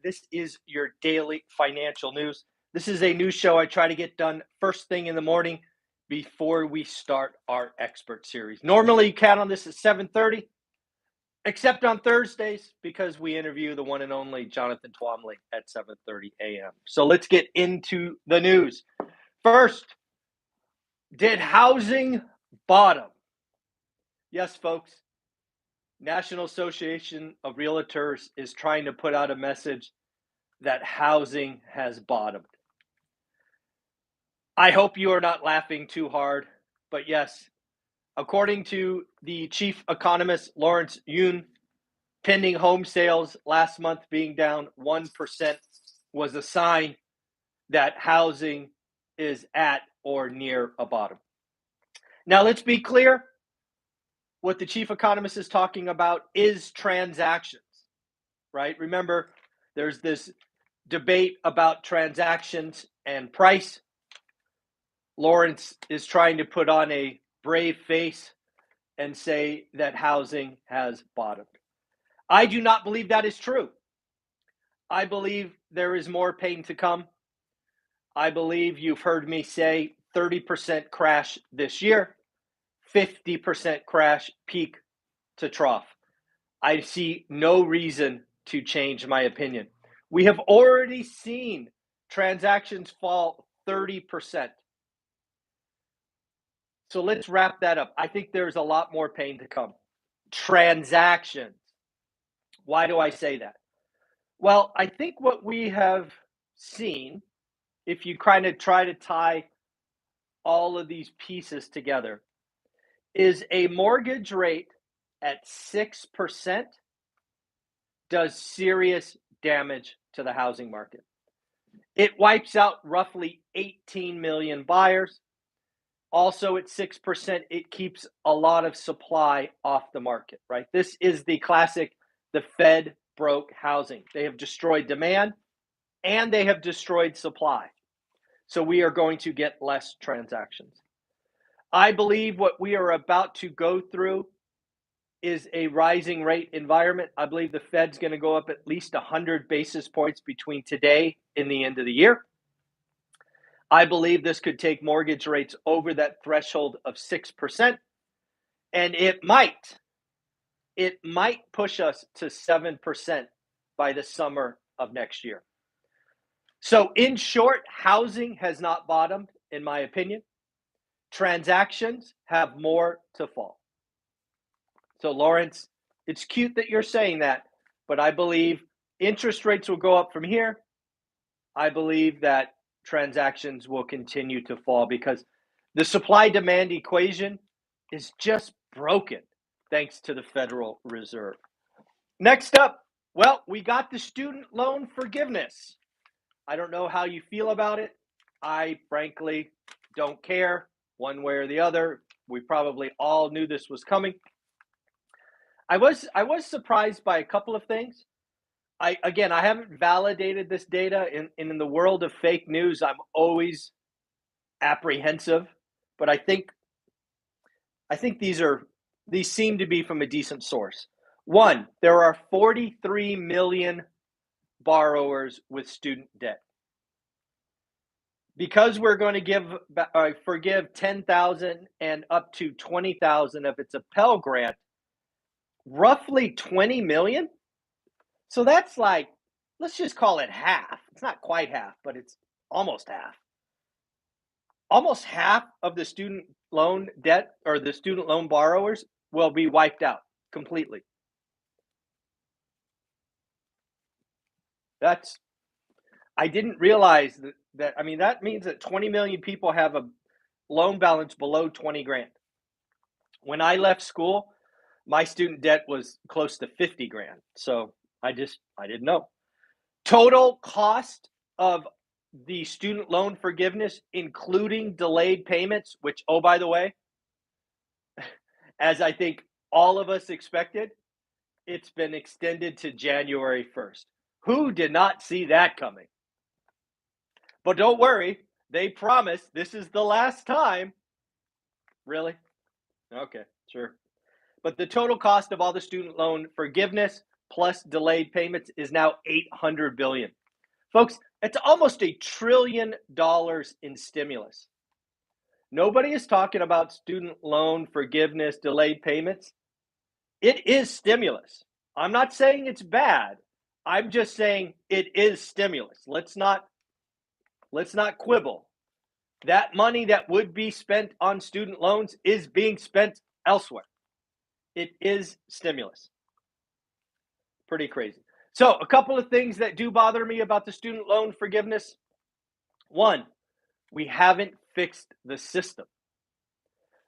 This is your daily financial news. This is a news show I try to get done first thing in the morning before we start our expert series. Normally, you count on this at 7:30, except on Thursdays because we interview the one and only Jonathan Twomley at 7:30 a.m. So let's get into the news. First, did housing bottom? Yes, folks. National Association of Realtors is trying to put out a message that housing has bottomed. I hope you are not laughing too hard, but yes, according to the chief economist Lawrence Yun, pending home sales last month being down 1% was a sign that housing is at or near a bottom. Now, let's be clear. What the chief economist is talking about is transactions, right? Remember, there's this debate about transactions and price. Lawrence is trying to put on a brave face and say that housing has bottomed. I do not believe that is true. I believe there is more pain to come. I believe you've heard me say 30% crash this year, 50% crash peak to trough. I see no reason to change my opinion. We have already seen transactions fall 30%. So let's wrap that up. I think there's a lot more pain to come. Transactions. Why do I say that? Well, I think what we have seen, if you kind of try to tie all of these pieces together, is a mortgage rate at 6% does serious damage to the housing market. It wipes out roughly 18 million buyers. Also at 6%, it keeps a lot of supply off the market, right? This is the classic, the Fed broke housing. They have destroyed demand and they have destroyed supply. So we are going to get less transactions. I believe what we are about to go through is a rising rate environment. I believe the Fed's going to go up at least 100 basis points between today and the end of the year. I believe this could take mortgage rates over that threshold of 6%, and it might push us to 7% by the summer of next year. So in short, housing has not bottomed, in my opinion. Transactions have more to fall. So Lawrence, it's cute that you're saying that, but I believe interest rates will go up from here. I believe that transactions will continue to fall because the supply-demand equation is just broken thanks to the Federal Reserve. Next up, well, we got the student loan forgiveness. I don't know how you feel about it. I frankly don't care one way or the other. We probably all knew this was coming. I was surprised by a couple of things. I haven't validated this data. In the world of fake news, I'm always apprehensive, but I think these seem to be from a decent source. One, there are 43 million borrowers with student debt. Because we're going to forgive 10,000 and up to 20,000 if it's a Pell Grant, roughly 20 million. So that's like, let's just call it half. It's not quite half, but it's almost half. Almost half of the student loan debt or the student loan borrowers will be wiped out completely. I didn't realize that. I mean, that means that 20 million people have a loan balance below 20 grand. When I left school, my student debt was close to 50 grand. So I didn't know. Total cost of the student loan forgiveness, including delayed payments, which, oh, by the way, as I think all of us expected, it's been extended to January 1st. Who did not see that coming? But don't worry, they promised this is the last time. Really? Okay, sure. But the total cost of all the student loan forgiveness plus delayed payments is now 800 billion. Folks, it's almost $1 trillion in stimulus. Nobody is talking about student loan forgiveness, delayed payments. It is stimulus. I'm not saying it's bad. I'm just saying it is stimulus. Let's not quibble. That money that would be spent on student loans is being spent elsewhere. It is stimulus. Pretty crazy. So, a couple of things that do bother me about the student loan forgiveness. One, we haven't fixed the system.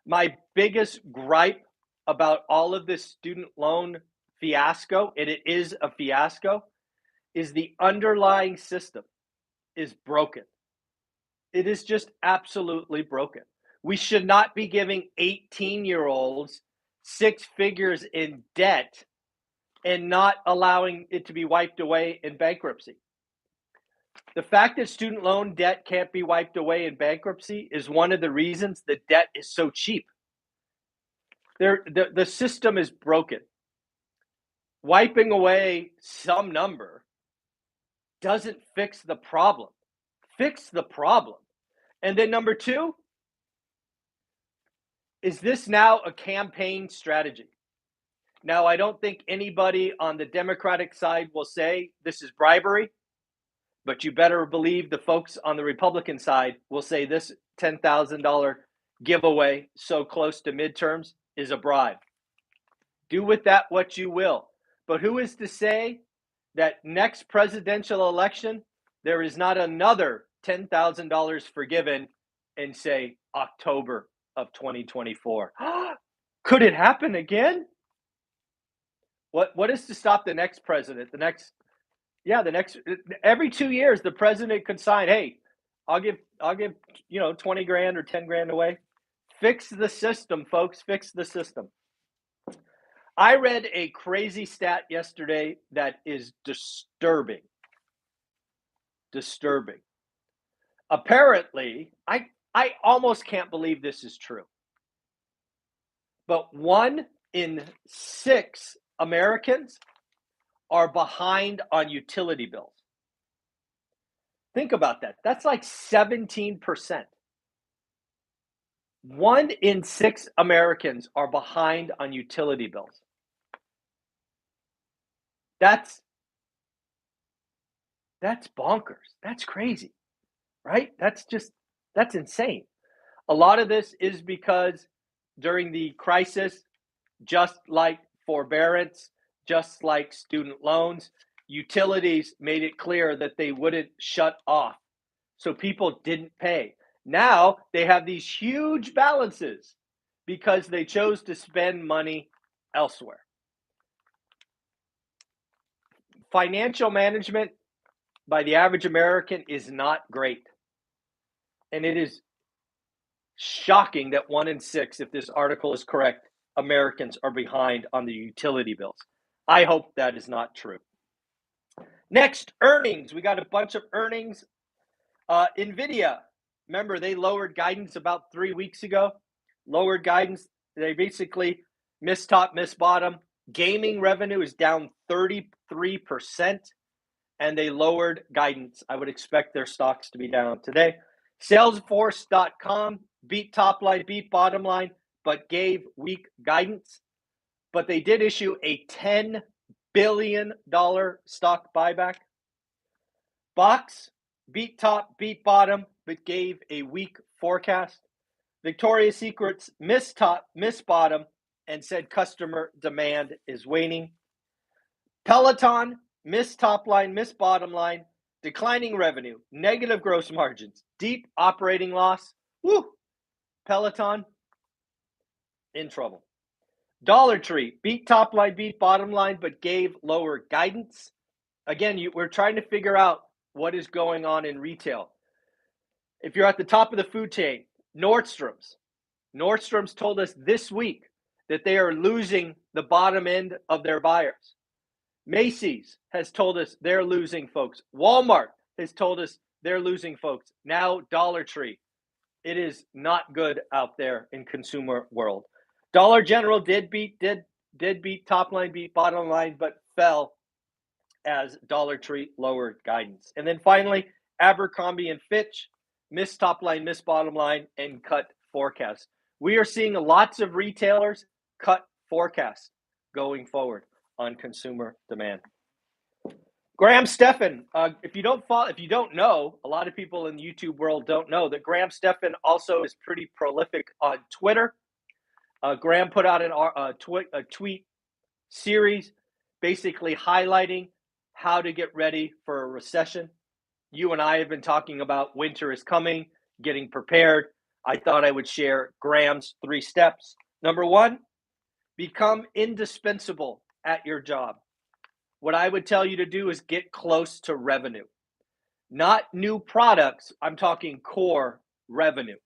My biggest gripe about all of this student loan fiasco, and it is a fiasco, is the underlying system is broken. It is just absolutely broken. We should not be giving 18-year-olds 6 figures in debt and not allowing it to be wiped away in bankruptcy. The fact that student loan debt can't be wiped away in bankruptcy is one of the reasons the debt is so cheap. The system is broken. Wiping away some number doesn't fix the problem. Fix the problem. And then number 2, is this now a campaign strategy? Now, I don't think anybody on the Democratic side will say this is bribery, but you better believe the folks on the Republican side will say this $10,000 giveaway so close to midterms is a bribe. Do with that what you will. But who is to say that next presidential election, there is not another $10,000 forgiven in, say, October of 2024? Could it happen again? What is to stop the next president? Every 2 years, the president could sign, hey, I'll give 20 grand or 10 grand away. Fix the system, folks. Fix the system. I read a crazy stat yesterday that is disturbing. Disturbing. Apparently, I almost can't believe this is true. But 1 in 6 Americans are behind on utility bills. Think about that. That's like 17%. 1 in 6 Americans are behind on utility bills. That's bonkers. That's crazy, right? That's insane. A lot of this is because during the crisis, just like forbearance, just like student loans, utilities made it clear that they wouldn't shut off. So people didn't pay. Now they have these huge balances because they chose to spend money elsewhere. Financial management by the average American is not great. And it is shocking that 1 in 6, if this article is correct, Americans are behind on the utility bills. I hope that is not true. Next, earnings. We got a bunch of earnings. NVIDIA, remember, they lowered guidance about 3 weeks ago. Lowered guidance. They basically missed top, missed bottom. Gaming revenue is down 33%, and they lowered guidance. I would expect their stocks to be down today. Salesforce.com beat top line, beat bottom line, but gave weak guidance. But they did issue a $10 billion stock buyback. Box beat top, beat bottom, but gave a weak forecast. Victoria's Secrets missed top, missed bottom, and said customer demand is waning. Peloton missed top line, missed bottom line, declining revenue, negative gross margins, deep operating loss. Woo! Peloton in trouble. Dollar Tree beat top line, beat bottom line, but gave lower guidance. Again, we're trying to figure out what is going on in retail. If you're at the top of the food chain, Nordstrom's told us this week that they are losing the bottom end of their buyers. Macy's has told us they're losing folks. Walmart has told us they're losing folks. Now Dollar Tree. It is not good out there in consumer world. Dollar General did beat top line, beat bottom line, but fell as Dollar Tree lowered guidance. And then finally, Abercrombie and Fitch missed top line, missed bottom line, and cut forecasts. We are seeing lots of retailers cut forecasts going forward on consumer demand. Stephan, if you don't know, a lot of people in the YouTube world don't know that Stephan also is pretty prolific on Twitter. Graham put out a tweet series basically highlighting how to get ready for a recession. You and I have been talking about winter is coming, getting prepared. I thought I would share Graham's 3 steps. Number 1, become indispensable at your job. What I would tell you to do is get close to revenue. Not new products, I'm talking core revenue.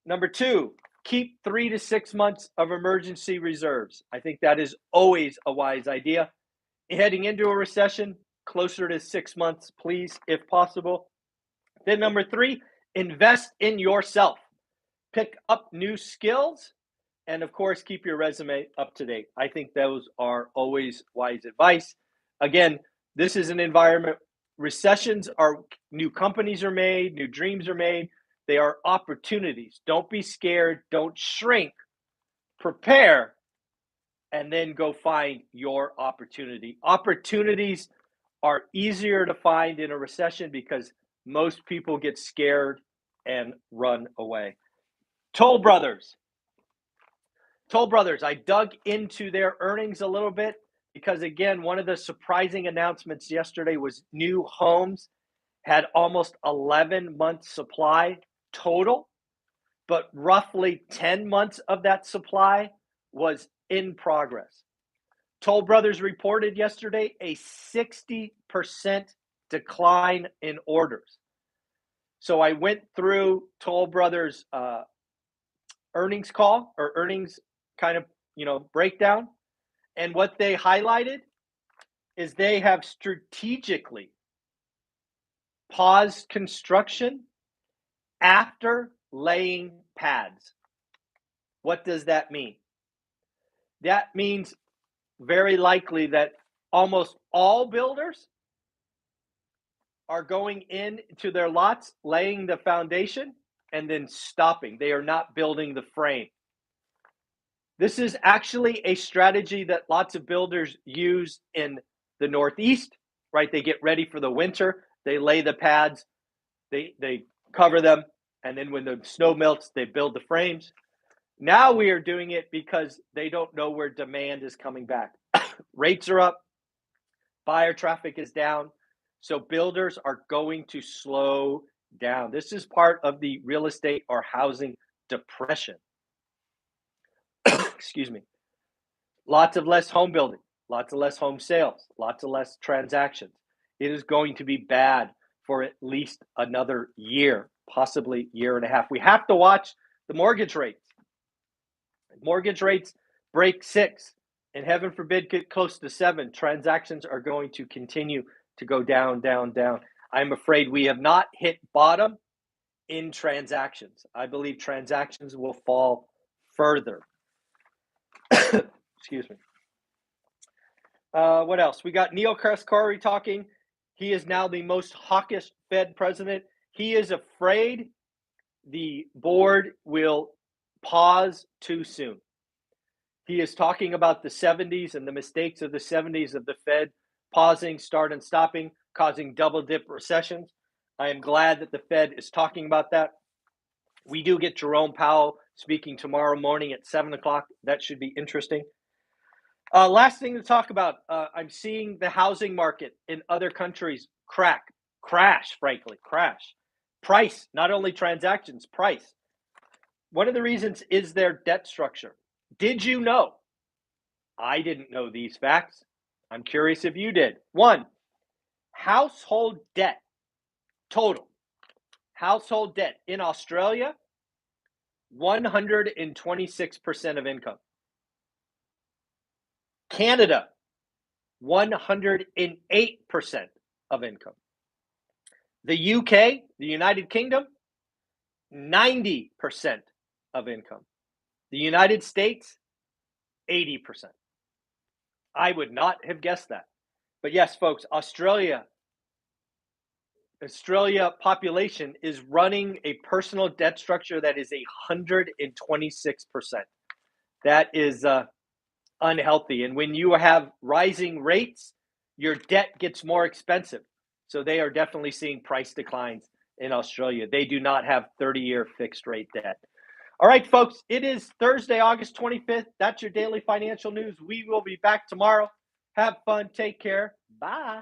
Number 2, keep 3 to 6 months of emergency reserves. I think that is always a wise idea. Heading into a recession, closer to 6 months, please, if possible. Then number 3, invest in yourself. Pick up new skills, and of course, keep your resume up to date. I think those are always wise advice. Again, this is an environment, recessions are, new companies are made, new dreams are made. They are opportunities. Don't be scared. Don't shrink. Prepare, and then go find your opportunity. Opportunities are easier to find in a recession because most people get scared and run away. Toll Brothers, I dug into their earnings a little bit because, again, one of the surprising announcements yesterday was new homes had almost 11 months supply total, but roughly 10 months of that supply was in progress. Toll Brothers reported yesterday a 60% decline in orders. So I went through Toll Brothers' earnings call or earnings kind of, breakdown. And what they highlighted is they have strategically paused construction after laying pads. What does that mean? That means very likely that almost all builders are going into their lots, laying the foundation, and then stopping. They are not building the frame. This is actually a strategy that lots of builders use in the Northeast, right? They get ready for the winter, they lay the pads, they cover them, and then when the snow melts, they build the frames. Now we are doing it because they don't know where demand is coming back. Rates are up, buyer traffic is down, so builders are going to slow down. This is part of the real estate or housing depression. Excuse me. Lots of less home building, lots of less home sales, lots of less transactions. It is going to be bad for at least another year, possibly year and a half. We have to watch the mortgage rates. Mortgage rates break 6, and heaven forbid get close to 7. Transactions are going to continue to go down, down, down. I'm afraid we have not hit bottom in transactions. I believe transactions will fall further. Excuse me. What else? We got Neil Kashkari talking. He is now the most hawkish Fed president. He is afraid the board will pause too soon. He is talking about the 70s and the mistakes of the 70s of the Fed pausing, start and stopping, causing double dip recessions. I am glad that the Fed is talking about that. We do get Jerome Powell speaking tomorrow morning at 7 o'clock. That should be interesting. Last thing to talk about, I'm seeing the housing market in other countries crash. Price, not only transactions, price. One of the reasons is their debt structure. Did you know? I didn't know these facts. I'm curious if you did. 1, household debt, total. Household debt in Australia, 126% of income. Canada, 108% of income. The UK, the United Kingdom, 90% of income. The United States, 80%. I would not have guessed that. But yes, folks, Australia population is running a personal debt structure that is 126%. That is unhealthy. And when you have rising rates, your debt gets more expensive. So they are definitely seeing price declines in Australia. They do not have 30-year fixed rate debt. All right, folks, it is Thursday, August 25th. That's your daily financial news. We will be back tomorrow. Have fun. Take care. Bye.